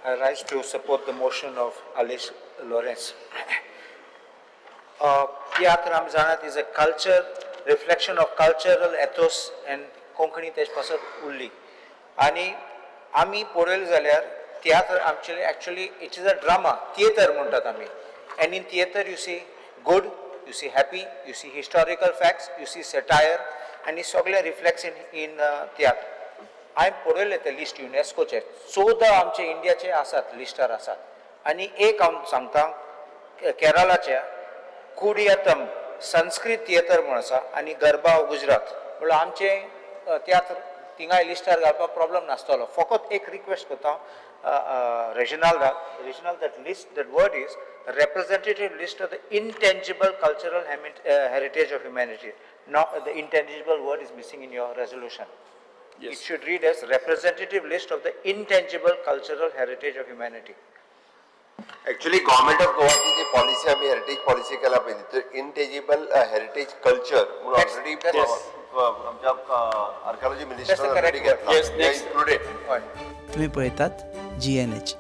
I rise to support the motion of Alice Lawrence. Tiatra आमी जाणात is a culture, reflection of cultural ethos and Konkani तेजे पासून उरली. आनी आमी पळयलें जाल्यार तियात्र आमचे actually it is a drama, theatre म्हणटात आमी. And in theatre you see good, you see happy, you see historical facts, you see satire, and it सगळें reflects in theatre. हांवें पळयलें तें लिस्ट युनेस्कोचें 14 आमचे इंडियाचे आसात लिस्टार आसात. आनी एक हांव सांगता केरळाच्या कुडियातम संस्कृत थिएटर म्हणून आसा आनी गरबा गुजरात म्हणल्यार आमचे तियात्र थिंगाय लिस्टार घालपाक प्रॉब्लम नासतलो. फकत एक रिक्वेस्ट करता रेजिनाल्डाक that list, that word is a representative list of the intangible cultural heritage of humanity. Now the intangible word is missing in your resolution. Yes. It should read as representative list of the intangible cultural heritage of humanity. Actually, government of Goa ची policy आम्ही heritage policy केला पाहिजे. तर intangible heritage culture म्हणून already आमच्या archaeology minister already घेतला. Yes, next. Included. तुम्ही पळयतात GNH.